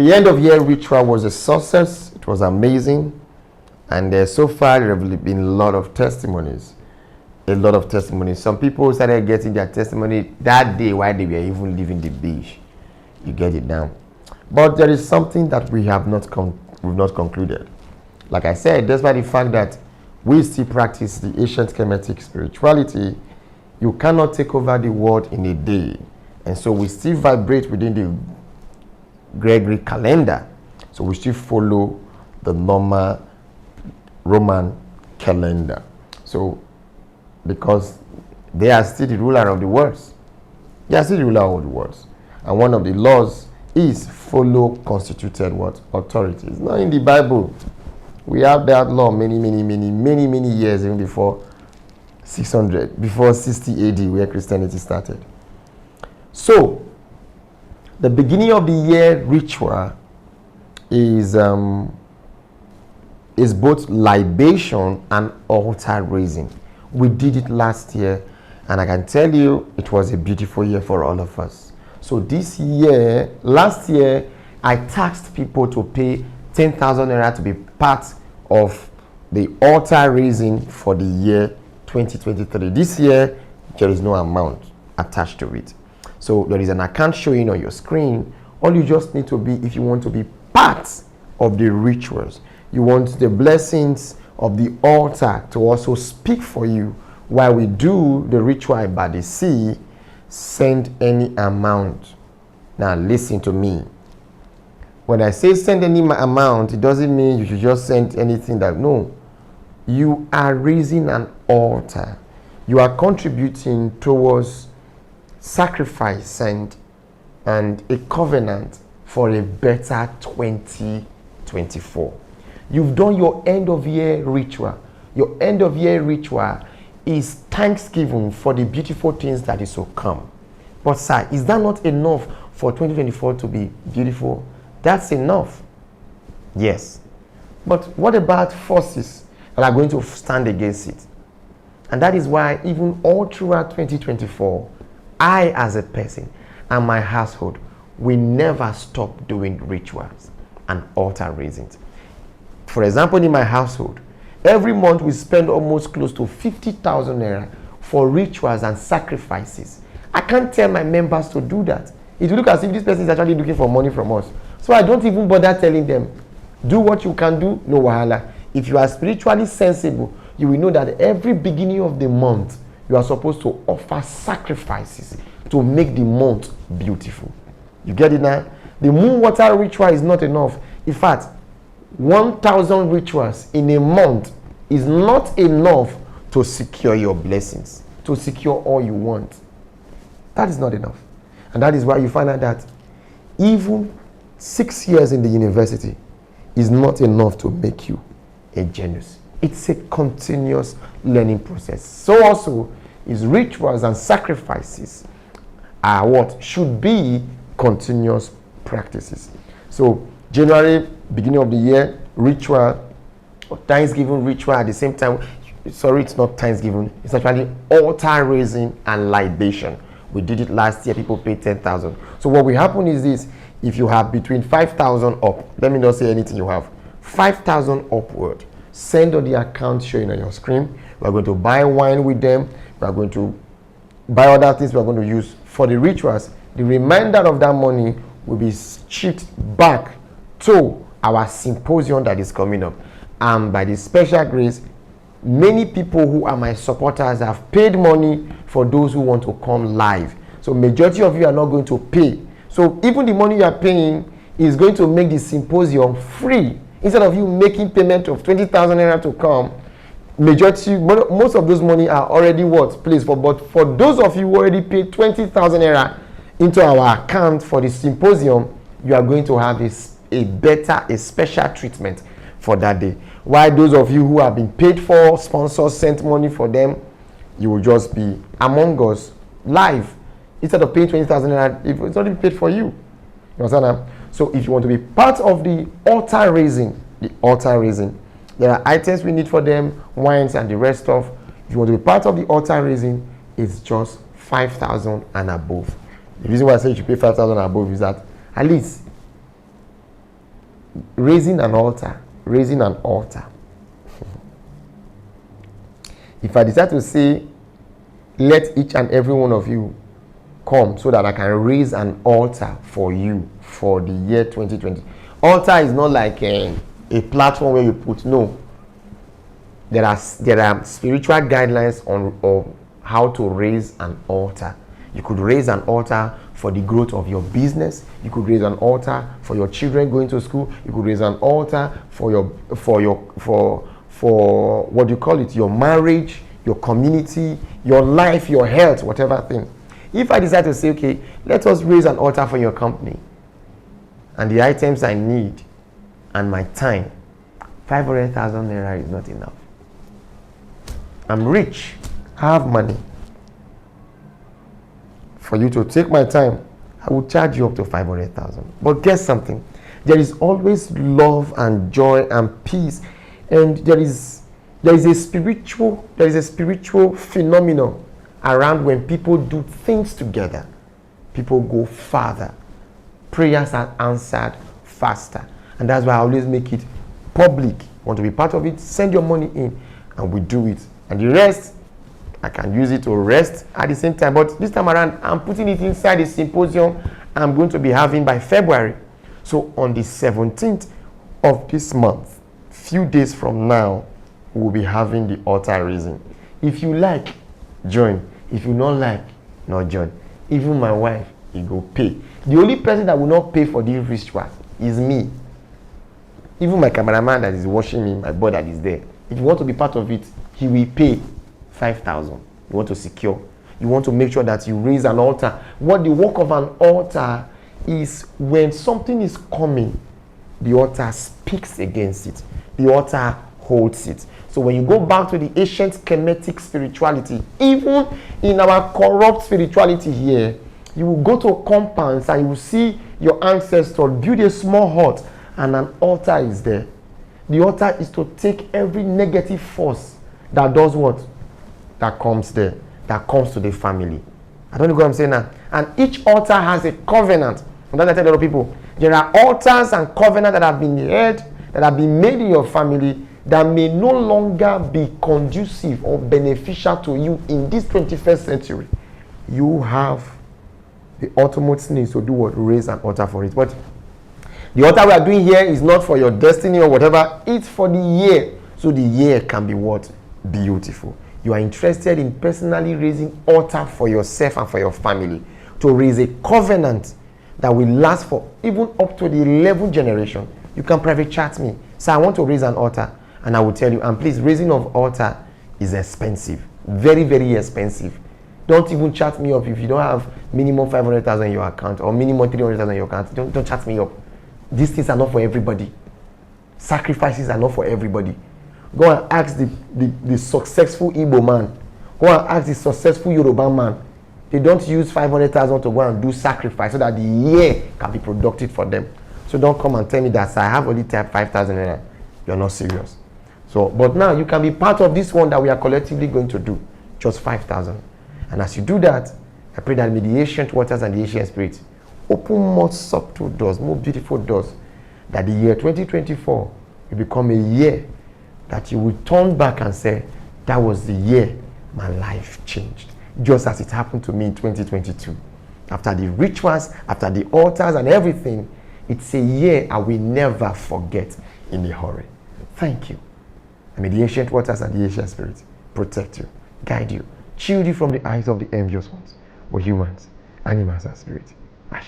The end of year ritual was a success. It was amazing. And so far, there have been a lot of testimonies. A lot of testimonies. Some people started getting their testimony that day while they were even leaving the beach. You get it now. But there is something that we have not concluded. Like I said, despite the fact that we still practice the ancient Kemetic spirituality, you cannot take over the world in a day. And so we still vibrate within the Gregory calendar. So we still follow the normal Roman calendar. So because they are still the ruler of the world. They are still the ruler of the world. And one of the laws is follow constituted what? Authority. It's not in the Bible. We have that law many years, even before 600, before 60 AD, where Christianity started. So, the beginning of the year ritual is both libation and altar raising. We did it last year, and I can tell you it was a beautiful year for all of us. So this year, last year, I tasked people to pay 10,000 naira to be part of the altar raising for the year 2023. This year, there is no amount attached to it. So there is an account showing on your screen. All you just need to be, if you want to be part of the rituals, you want the blessings of the altar to also speak for you while we do the ritual by the sea, send any amount. Now listen to me. When I say send any amount, it doesn't mean you should just send anything that, no. You are raising an altar. You are contributing towards sacrifice and a covenant for a better 2024. You've done your end of year ritual. Your end of year ritual is thanksgiving for the beautiful things that is to come. But sir, is that not enough for 2024 to be beautiful? That's enough. Yes. But what about forces that are going to stand against it? And that is why even all throughout 2024, I as a person and my household, we never stop doing rituals and altar raisings. For example, in my household, every month we spend almost close to 50,000 naira for rituals and sacrifices. I can't tell my members to do that. It will look as if this person is actually looking for money from us. So I don't even bother telling them, do what you can do, no wahala. If you are spiritually sensible, you will know that every beginning of the month, you are supposed to offer sacrifices to make the month beautiful. You get it now? The moon water ritual is not enough. In fact, 1,000 rituals in a month is not enough to secure your blessings, to secure all you want. That is not enough. And that is why you find out that even 6 years in the university is not enough to make you a genius. It's a continuous learning process. So also is rituals and sacrifices are what should be continuous practices. So January, beginning of the year, ritual, or Thanksgiving ritual at the same time. Sorry, it's not Thanksgiving. It's actually altar raising and libation. We did it last year. People paid 10,000. So what will happen is this. If you have between 5,000 up, let me not say anything you have, 5,000 upward, send on the account showing on your screen. We're going to buy wine with them. We're going to buy other things we're going to use for the rituals. The remainder of that money will be shipped back to our symposium that is coming up. And by the special grace, many people who are my supporters have paid money for those who want to come live. So majority of you are not going to pay. So even the money you are paying is going to make the symposium free. Instead of you making payment of 20,000 naira to come, majority, most of those money are already what? Placed for. But for those of you who already paid 20,000 naira into our account for the symposium, you are going to have a special treatment for that day. While those of you who have been paid for, sponsors sent money for them, you will just be among us live. Instead of paying 20,000 naira, if it's already paid for you. You understand? So if you want to be part of the altar raising, there are items we need for them, wines and the rest of. If you want to be part of the altar raising, it's just 5,000 and above. The reason why I say you should pay 5,000 and above is that at least raising an altar, raising an altar. If I decide to say, let each and every one of you come so that I can raise an altar for you for the year 2020. Altar is not like a platform where you put, no. There are spiritual guidelines on how to raise an altar. You could raise an altar for the growth of your business. You could raise an altar for your children going to school. You could raise an altar for what do you call it? Your marriage, your community, your life, your health, whatever thing. If I decide to say, okay, let us raise an altar for your company, and the items I need and my time, 500,000 naira is not enough. I'm rich, I have money. For you to take my time, I will charge you up to 500,000. But guess something? There is always love and joy and peace, and there is a spiritual phenomenon around when people do things together. People go farther. Prayers are answered faster, and that's why I always make it public. Want to be part of it? Send your money in, and we do it. And the rest, I can use it to rest at the same time. But this time around, I'm putting it inside the symposium I'm going to be having by February. So on the 17th of this month, few days from now, we'll be having the altar raising. If you like, join. If you don't like, not join. Even my wife, he go pay. The only person that will not pay for this ritual is me. Even my cameraman that is watching me, my boy that is there. If you want to be part of it, he will pay 5,000. You want to secure. You want to make sure that you raise an altar. What the work of an altar is, when something is coming, the altar speaks against it. The altar holds it. So when you go back to the ancient Kemetic spirituality, even in our corrupt spirituality here, you will go to compounds and you will see your ancestors build a small hut and an altar is there. The altar is to take every negative force that does what? That comes there, that comes to the family. I don't know what I'm saying now. And each altar has a covenant. And that's what I tell a lot of people. There are altars and covenants that have been held, that have been made in your family, that may no longer be conducive or beneficial to you in this 21st century. You have the ultimate need to do what? Raise an altar for it. But the altar we are doing here is not for your destiny or whatever. It's for the year. So the year can be what? Beautiful. You are interested in personally raising altar for yourself and for your family, to raise a covenant that will last for even up to the 11th generation. You can private chat me. So I want to raise an altar, and I will tell you. And please, raising of altar is expensive. Very, very expensive. Don't even chat me up if you don't have minimum 500,000 in your account or minimum 300,000 in your account. Don't chat me up. These things are not for everybody. Sacrifices are not for everybody. Go and ask the successful Igbo man. Go and ask the successful Yoruba man. They don't use 500,000 to go and do sacrifice so that the year can be productive for them. So don't come and tell me that I have only type 5,000. You're not serious. So, but now you can be part of this one that we are collectively going to do. Just 5,000. And as you do that, I pray that may the ancient waters and the ancient spirits open more subtle doors, more beautiful doors, that the year 2024 will become a year that you will turn back and say, that was the year my life changed. Just as it happened to me in 2022. After the rituals, after the altars and everything, it's a year I will never forget in a hurry. Thank you. And may the ancient waters and the ancient spirits protect you, guide you, shield you from the eyes of the envious ones, both humans, animals, and spirits. Ashe.